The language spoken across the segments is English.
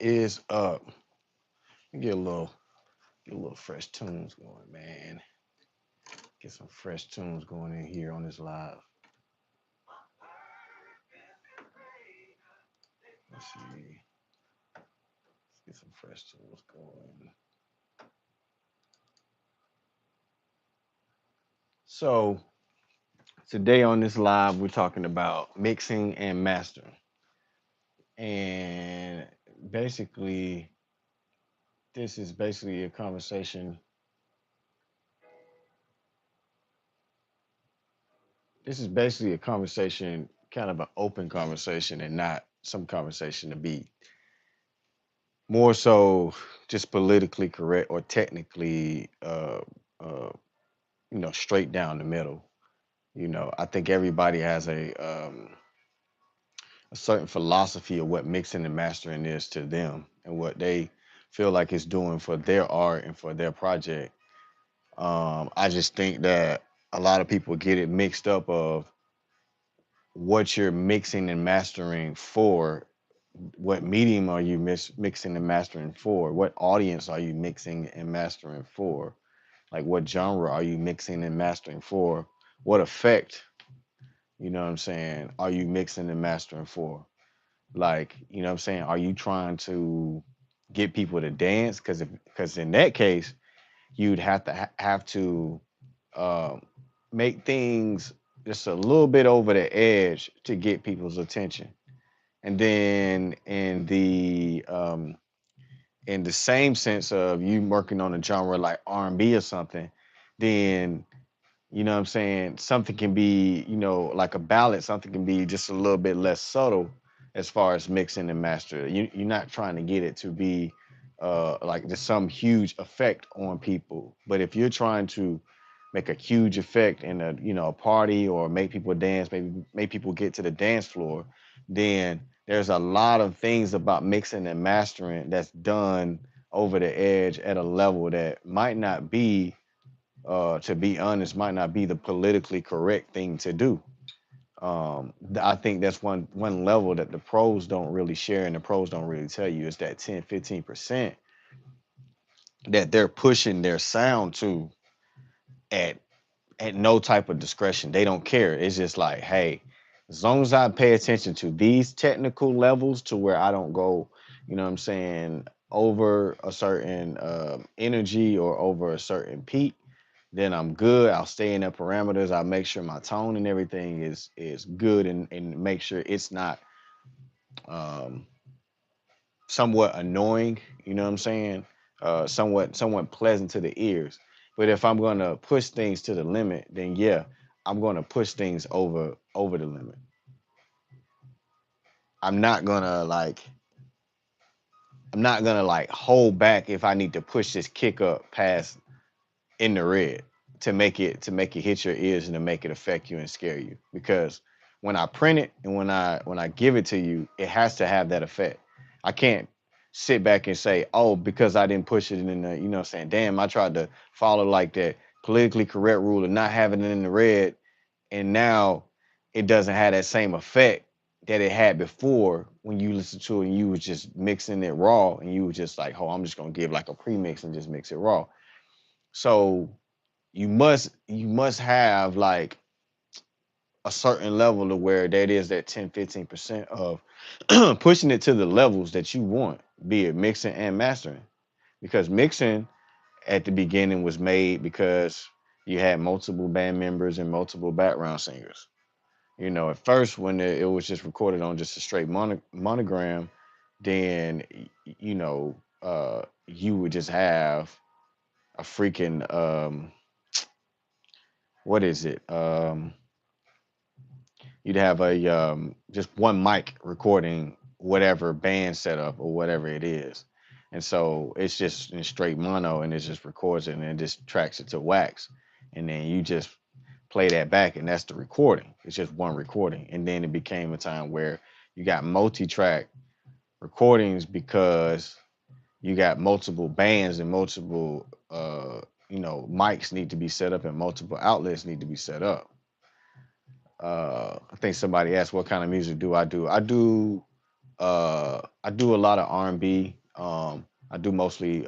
is up? Get a little fresh tunes going, man. Get some fresh tunes going in here on this live. Let's see. Let's get some fresh tunes going. So today on this live, we're talking about mixing and mastering, and basically, this is basically a conversation. This is basically a conversation, kind of an open conversation, and not some conversation to be more so just politically correct or technically, uh, straight down the middle. I think everybody has a certain philosophy of what mixing and mastering is to them and what they feel like it's doing for their art and for their project. I just think that a lot of people get it mixed up of what you're mixing and mastering for. What medium are you mixing and mastering for? What audience are you mixing and mastering for? Like, what genre are you mixing and mastering for? What effect, what I'm saying, are you mixing and mastering for? Like, what I'm saying, are you trying to get people to dance? Because in that case, you'd have to have to um, make things just a little bit over the edge to get people's attention. And then in the same sense of you working on a genre like R&B or something, then what I'm saying, something can be, like a ballad, something can be just a little bit less subtle as far as mixing and master. You're not trying to get it to be like there's some huge effect on people. But if you're trying to make a huge effect in a party or make people dance, maybe make people get to the dance floor, then there's a lot of things about mixing and mastering that's done over the edge at a level that might not be, to be honest, might not be the politically correct thing to do. I think that's one level that the pros don't really share and the pros don't really tell you is that 10-15% that they're pushing their sound to at no type of discretion. They don't care. It's just like, hey, as long as I pay attention to these technical levels to where I don't go, what I'm saying, over a certain energy or over a certain peak, then I'm good. I'll stay in the parameters. I'll make sure my tone and everything is good and make sure it's not um, somewhat annoying. You know what I'm saying? Somewhat pleasant to the ears. But if I'm gonna push things to the limit, then yeah, I'm gonna push things over the limit. I'm not gonna like I'm not gonna like hold back if I need to push this kick up past in the red to make it hit your ears and to make it affect you and scare you. Because when I print it and when I give it to you, it has to have that effect. I can't sit back and say, oh, because I didn't push it in the, what I'm saying, damn, I tried to follow like that politically correct rule of not having it in the red, and now it doesn't have that same effect that it had before when you listen to it and you was just mixing it raw and you was just like, oh, I'm just gonna give like a premix and just mix it raw. So you must have like a certain level to where that is that 10-15% of pushing it to the levels that you want, be it mixing and mastering. Because mixing at the beginning was made because you had multiple band members and multiple background singers. At first when it was just recorded on just a straight monogram, then you would just have a freaking what is it? You'd have a just one mic recording whatever band setup or whatever it is. And so it's just in straight mono and it just records it and it just tracks it to wax. And then you just play that back and that's the recording. It's just one recording. And then it became a time where you got multi-track recordings because you got multiple bands and multiple mics need to be set up and multiple outlets need to be set up. I think somebody asked what kind of music do I do. I do I do a lot of R&B. I do mostly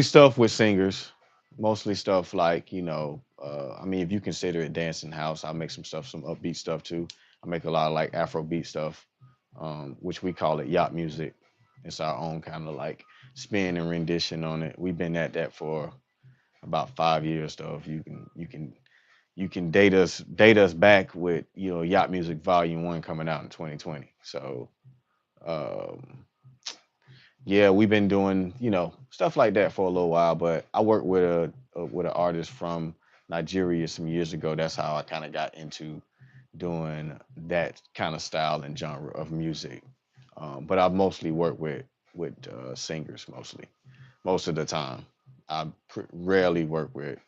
stuff with singers, mostly stuff like, I mean, if you consider it dancing house, I make some stuff, some upbeat stuff too. I make a lot of like Afro beat stuff, which we call it yacht music. It's our own kind of like spin and rendition on it. We've been at that for about 5 years though. If you can date us back with yacht music volume 1 coming out in 2020. So um, yeah, we've been doing stuff like that for a little while. But I worked with an artist from Nigeria some years ago. That's how I kind of got into doing that kind of style and genre of music. But I mostly work with singers mostly most of the time. I rarely work with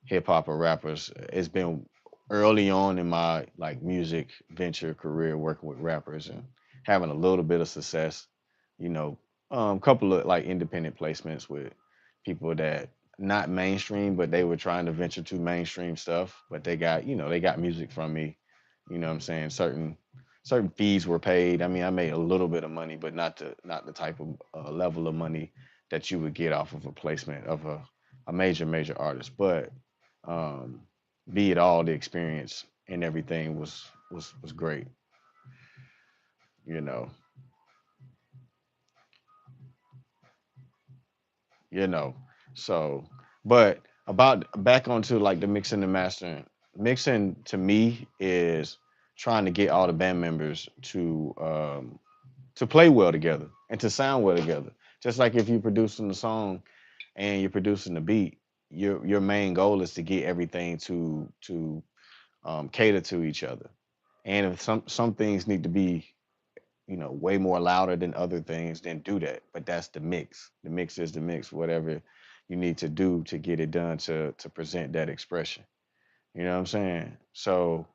hip hop or rappers. It's been early on in my like music venture career working with rappers and having a little bit of success. You know, couple of like independent placements with people that not mainstream, but they were trying to venture to mainstream stuff. But they got music from me. You know what I'm saying? Certain fees were paid. I mean, I made a little bit of money, but not the type of level of money that you would get off of a placement of a major artist. But um, be it all, the experience and everything was great. You know, you know. So, but about back onto like the mixing and mastering. Mixing to me is trying to get all the band members to play well together and to sound well together. Just like if you're producing the song and you're producing the beat, your main goal is to get everything to cater to each other. And if some things need to be, way more louder than other things, then do that. But that's the mix. The mix is the mix. Whatever you need to do to get it done to present that expression. You know what I'm saying? So,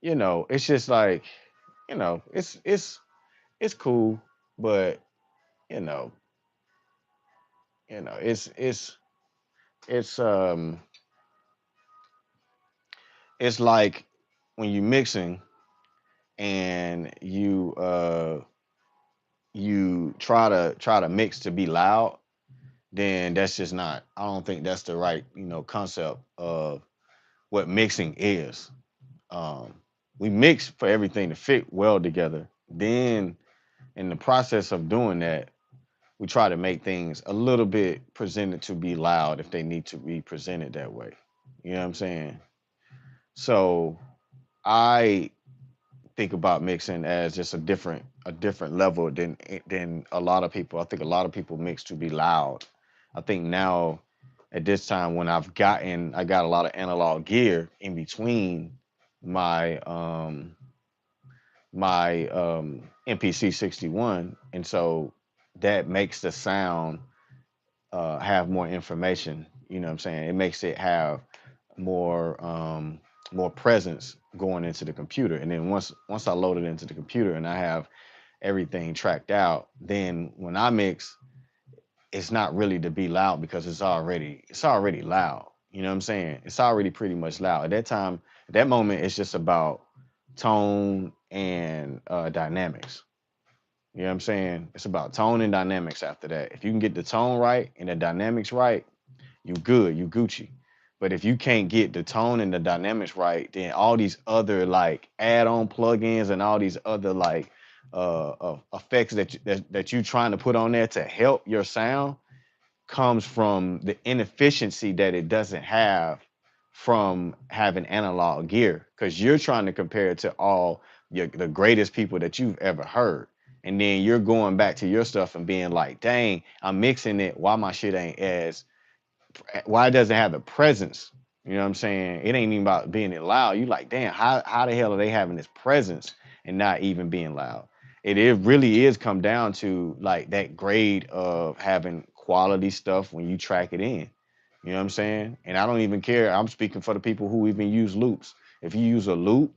it's just like, it's cool, but you know, it's it's like when you mixing and you try to mix to be loud, then that's just not. I don't think that's the right concept of what mixing is. Um, we mix for everything to fit well together. Then in the process of doing that, we try to make things a little bit presented to be loud if they need to be presented that way. You know what I'm saying? So I think about mixing as just a different level than a lot of people. I think a lot of people mix to be loud. I think now at this time when I got a lot of analog gear in between my MPC 61, and so that makes the sound have more information. You know what I'm saying? It makes it have more more presence going into the computer. And then once I load it into the computer and I have everything tracked out, then when I mix, it's not really to be loud because it's already loud. You know what I'm saying? It's already pretty much loud. At that moment, it's just about tone and dynamics. You know what I'm saying? It's about tone and dynamics after that. If you can get the tone right and the dynamics right, you good, you Gucci. But if you can't get the tone and the dynamics right, then all these other like add-on plugins and all these other like effects that you trying to put on there to help your sound comes from the inefficiency that it doesn't have from having analog gear because you're trying to compare it to the greatest people that you've ever heard. And then you're going back to your stuff and being like, dang, I'm mixing it. Why my shit ain't as why it doesn't have the presence. You know what I'm saying? It ain't even about being it loud. You like, damn, how the hell are they having this presence and not even being loud? It really is come down to like that grade of having quality stuff when you track it in. You know what I'm saying? And I don't even care. I'm speaking for the people who even use loops. If you use a loop,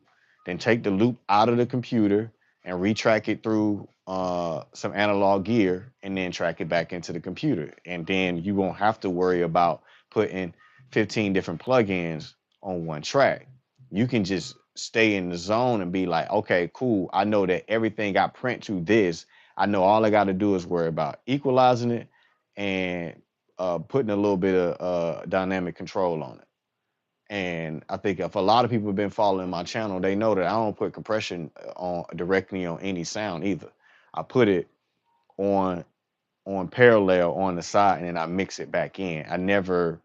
then take the loop out of the computer and retrack it through some analog gear and then track it back into the computer. And then you won't have to worry about putting 15 different plugins on one track. You can just stay in the zone and be like, okay, cool. I know that everything got print to this. I know all I got to do is worry about equalizing it and putting a little bit of dynamic control on it. And I think if a lot of people have been following my channel, they know that I don't put compression on directly on any sound either. I put it on parallel on the side and then I mix it back in. I never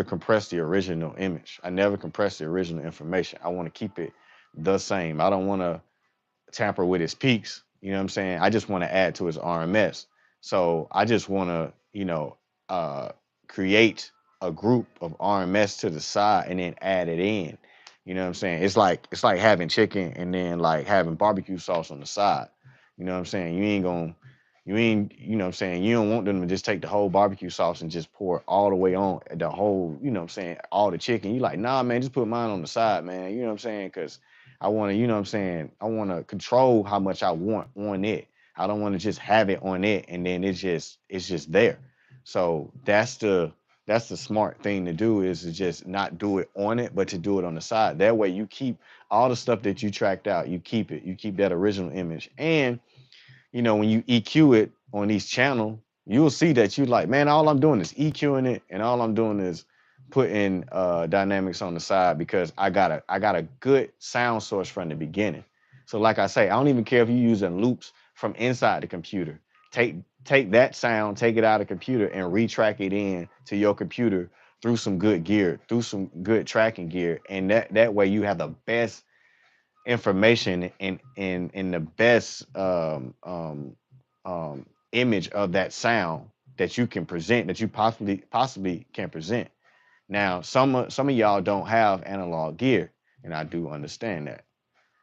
compress the original image. I never compress the original information. I want to keep it the same. I don't want to tamper with his peaks. You know what I'm saying? I just want to add to his RMS. So I just want to, uh, create a group of RMS to the side and then add it in. You know what I'm saying? It's like having chicken and then like having barbecue sauce on the side. You know what I'm saying? You know what I'm saying? You don't want them to just take the whole barbecue sauce and just pour it all the way on the whole, you know what I'm saying, all the chicken. You like, nah, man, just put mine on the side, man. You know what I'm saying? Because I want to, you know what I'm saying? I want to control how much I want on it. I don't want to just have it on it and then it's just there. So that's the smart thing to do is to just not do it on it, but to do it on the side. That way you keep all the stuff that you tracked out, you keep it. You keep that original image. And when you EQ it on each channel, you'll see that you like, man, all I'm doing is EQing it, and all I'm doing is putting dynamics on the side because I got a good sound source from the beginning. So like I say, I don't even care if you're using loops from inside the computer. Take that sound, take it out of the computer, and retrack it in to your computer through some good gear, through some good tracking gear, and that way you have the best information in the best image of that sound that you can present that you possibly can present. Now, some of y'all don't have analog gear, and I do understand that.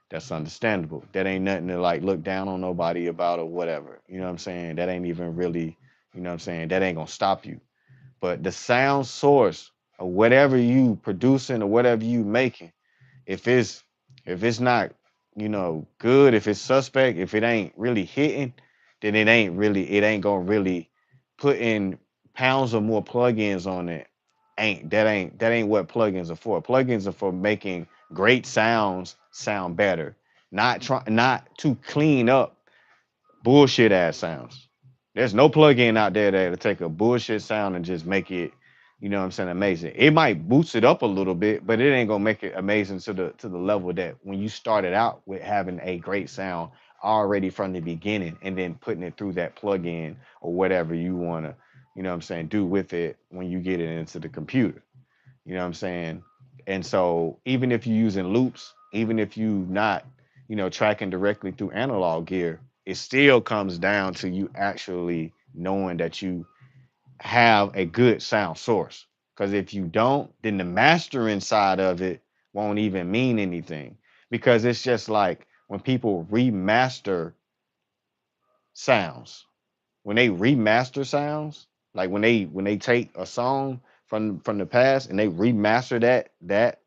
That's understandable. That ain't nothing to like look down on nobody about or whatever. You know what I'm saying? That ain't even really, you know what I'm saying? That ain't gonna stop you. But the sound source of whatever you producing or whatever you making, if it's not good, if it's suspect, if it ain't really hitting, then it ain't gonna really put in pounds or more plugins on it. Ain't what plugins are for. Plugins are for making great sounds sound better, not to clean up bullshit ass sounds. There's no plugin out there that'll take a bullshit sound and just make it, amazing. It might boost it up a little bit, but it ain't gonna make it amazing to the level that when you started out with having a great sound already from the beginning and then putting it through that plugin or whatever you wanna, do with it when you get it into the computer. You know what I'm saying? And so even if you're using loops, even if you not, tracking directly through analog gear, it still comes down to you actually knowing that you have a good sound source. Because if you don't, then the mastering side of it won't even mean anything. Because it's just like when people remaster sounds, when they remaster sounds, like when they take a song from the past and they remaster that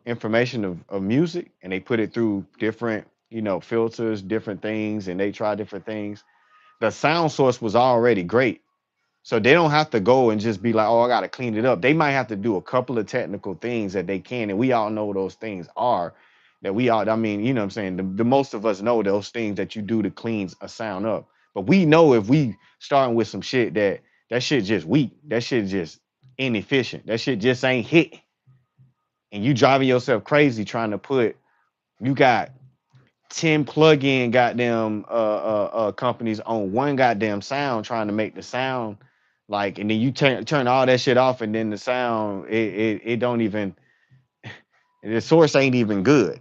information of music and they put it through different filters, different things, and they try different things. The sound source was already great, so they don't have to go and just be like, oh, I got to clean it up. They might have to do a couple of technical things that they can, and we all know those things are that we all. I mean, you know what I'm saying? The most of us know those things that you do to clean a sound up. But we know if we starting with some shit that shit just weak, that shit just inefficient, that shit just ain't hit, and you driving yourself crazy trying to put. You got 10 plug-in goddamn companies on one goddamn sound trying to make the sound like, and then you turn all that shit off and then the sound it don't even, the source ain't even good.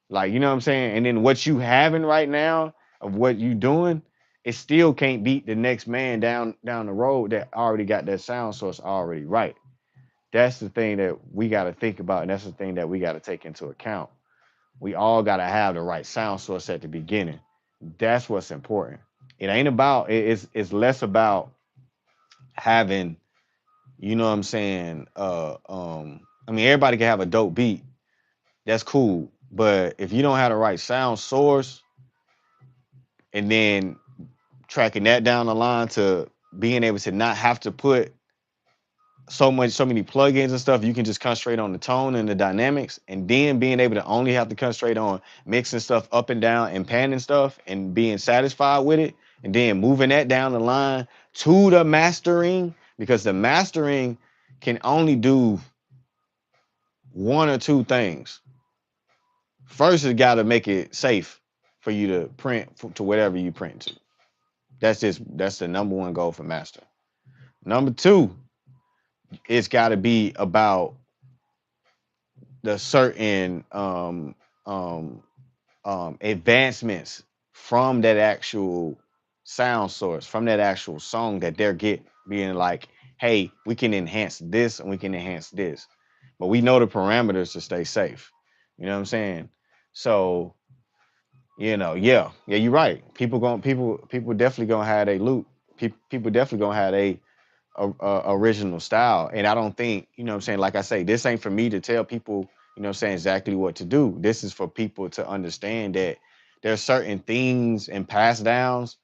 Like, you know what I'm saying? And then what you having right now of what you doing, it still can't beat the next man down the road that already got that sound source already right. That's the thing that we got to think about, and that's the thing that we got to take into account. We all got to have the right sound source at the beginning. That's what's important. It ain't about it's less about having, you know what I'm saying, I mean, everybody can have a dope beat. That's cool. But if you don't have the right sound source and then tracking that down the line to being able to not have to put so many plugins and stuff. You can just concentrate on the tone and the dynamics, and then being able to only have to concentrate on mixing stuff up and down and panning stuff and being satisfied with it, and then moving that down the line to the mastering, because the mastering can only do one or two things. First, it's got to make it safe for you to print to whatever you print to. That's the number one goal for master. Number two, it's got to be about the certain um, advancements from that actual sound source, from that actual song that they're being like, hey, we can enhance this and we can enhance this, but we know the parameters to stay safe. You know what I'm saying? So, yeah, you're right. People definitely gonna have a loop. People definitely gonna have original style. And I don't think, what I'm saying, like I say, this ain't for me to tell people, what I'm saying, exactly what to do. This is for people to understand that there's certain things and pass downs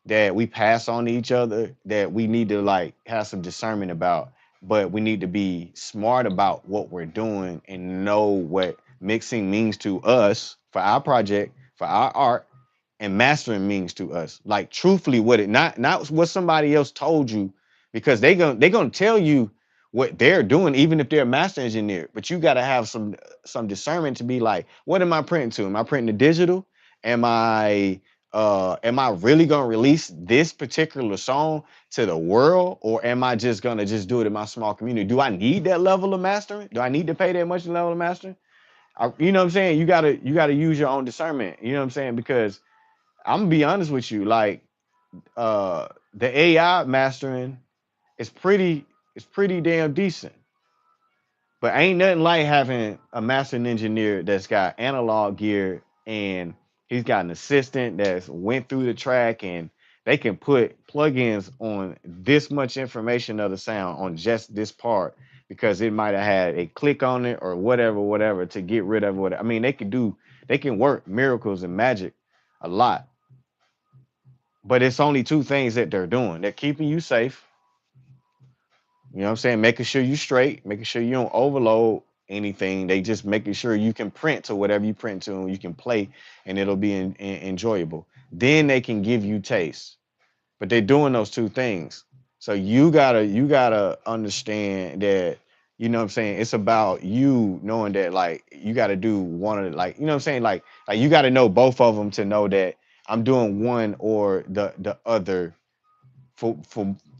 that we pass on to each other that we need to like have some discernment about. But we need to be smart about what we're doing and know what mixing means to us for our project, for our art, and mastering means to us. Like truthfully, what it not what somebody else told you, because they gonna tell you what they're doing, even if they're a master engineer. But you gotta have some discernment to be like, what am I printing to? Am I printing the digital? Am I really gonna release this particular song to the world, or am I just gonna just do it in my small community? Do I need that level of mastering? Do I need to pay that much level of mastering? You know what I'm saying? You gotta use your own discernment. You know what I'm saying? Because I'm gonna be honest with you, like the AI mastering is pretty damn decent. But ain't nothing like having a mastering engineer that's got analog gear, and he's got an assistant that's went through the track, and they can put plugins on this much information of the sound on just this part because it might have had a click on it or whatever to get rid of what I mean. They can work miracles and magic a lot, but it's only two things that they're doing. They're keeping you safe. You know what I'm saying? Making sure you straight, making sure you don't overload anything. They just making sure you can print to whatever you print to, and you can play, and it'll be enjoyable. Then they can give you taste, but they're doing those two things. So you gotta understand that. You know what I'm saying? It's about you knowing that like you got to do one of the, like, you know what I'm saying, like you got to know both of them to know that I'm doing one or the other for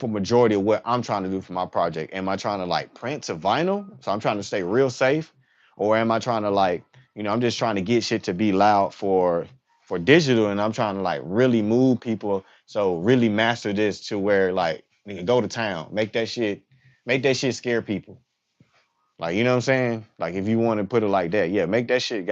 majority of what I'm trying to do for my project. Am I trying to like print to vinyl? So I'm trying to stay real safe, or am I trying to like, I'm just trying to get shit to be loud for digital, and I'm trying to like really move people. So really master this to where like nigga go to town, make that shit scare people. Like, you know what I'm saying? Like if you want to put it like that, yeah, make that shit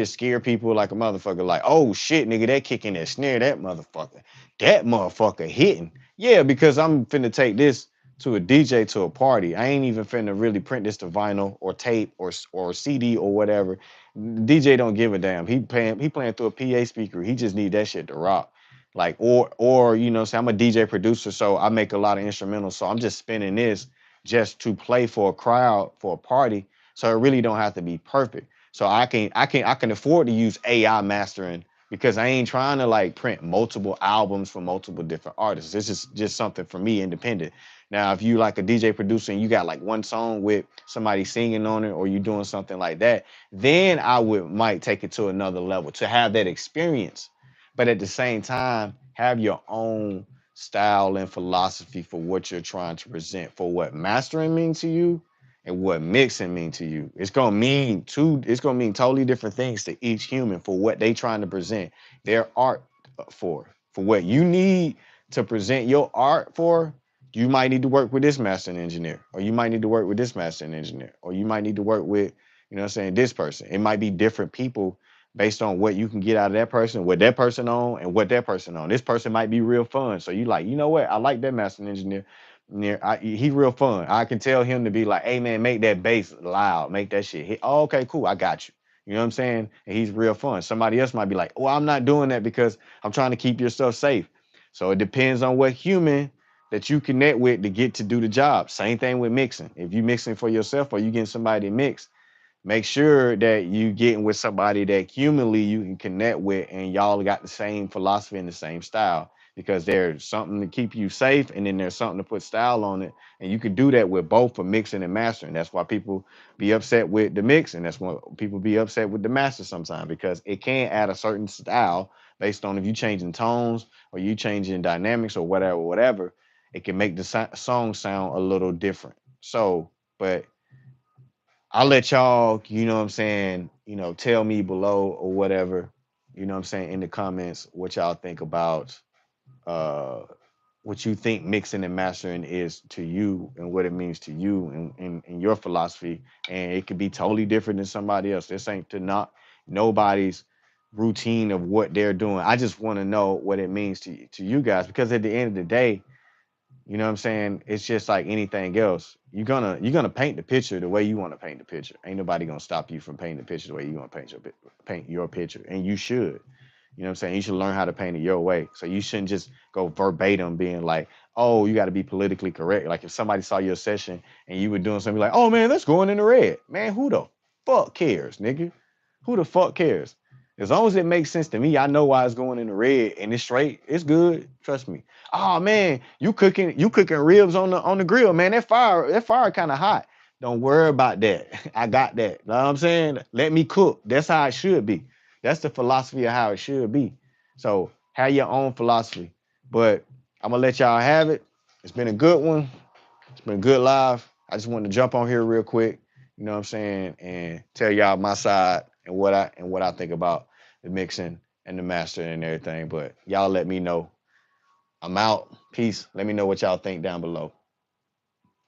scare people like a motherfucker. Like, oh shit, nigga, that kicking that snare, that motherfucker. That motherfucker hitting. Yeah, because I'm finna take this to a DJ to a party. I ain't even finna really print this to vinyl or tape or CD or whatever. DJ don't give a damn. He playing through a PA speaker. He just need that shit to rock. Like, or say I'm a DJ producer, so I make a lot of instrumentals. So I'm just spinning this just to play for a crowd, for a party. So it really don't have to be perfect. So I can afford to use AI mastering because I ain't trying to like print multiple albums from multiple different artists. This is just something for me independent. Now, if you like a DJ producer and you got like one song with somebody singing on it, or you doing something like that, then I would might take it to another level to have that experience. But at the same time, have your own style and philosophy for what you're trying to present, for what mastering means to you and what mixing mean to you. It's gonna mean totally different things to each human for what they trying to present their art for. For what you need to present your art for, you might need to work with this mastering engineer, or you might need to work with this mastering engineer, or you might need to work with, what I'm saying, this person. It might be different people based on what you can get out of that person, what that person on, and what that person on. This person might be real fun. So you like, you know what? I like that mastering engineer. Yeah, he real fun. I can tell him to be like, hey man, make that bass loud, make that shit hit. Oh, okay, cool, I got you. You know what I'm saying? And he's real fun. Somebody else might be like, oh, I'm not doing that because I'm trying to keep your stuff safe. So it depends on what human that you connect with to get to do the job. Same thing with mixing. If you mixing for yourself or you getting somebody to mix, make sure that you getting with somebody that humanly you can connect with and y'all got the same philosophy and the same style, because there's something to keep you safe and then there's something to put style on it, and you can do that with both for mixing and mastering. That's why people be upset with the mix, and that's why people be upset with the master sometimes, because it can add a certain style based on if you changing tones or you changing dynamics or whatever, it can make the song sound a little different. So but I'll let y'all, you know what I'm saying, tell me below or whatever, you know what I'm saying, in the comments what y'all think about uh what you think mixing and mastering is to you and what it means to you and your philosophy. And it could be totally different than somebody else. This ain't to knock nobody's routine of what they're doing. I just want to know what it means to you guys, because at the end of the day, you know what I'm saying? It's just like anything else. You're gonna paint the picture the way you want to paint the picture. Ain't nobody gonna stop you from painting the picture the way you want to paint your picture, and you should. You know what I'm saying? You should learn how to paint it your way. So you shouldn't just go verbatim being like, oh, you got to be politically correct. Like if somebody saw your session and you were doing something like, oh man, that's going in the red. Man, who the fuck cares, nigga? Who the fuck cares? As long as it makes sense to me, I know why it's going in the red and it's straight. It's good. Trust me. Oh man, you cooking ribs on the grill, man. That fire kind of hot. Don't worry about that. I got that. Know what I'm saying? Let me cook. That's how it should be. That's the philosophy of how it should be. So have your own philosophy. But I'm gonna let y'all have it. It's been a good one. It's been a good live. I just wanted to jump on here real quick, you know what I'm saying, and tell y'all my side and what I think about the mixing and the mastering and everything. But y'all let me know. I'm out. Peace. Let me know what y'all think down below.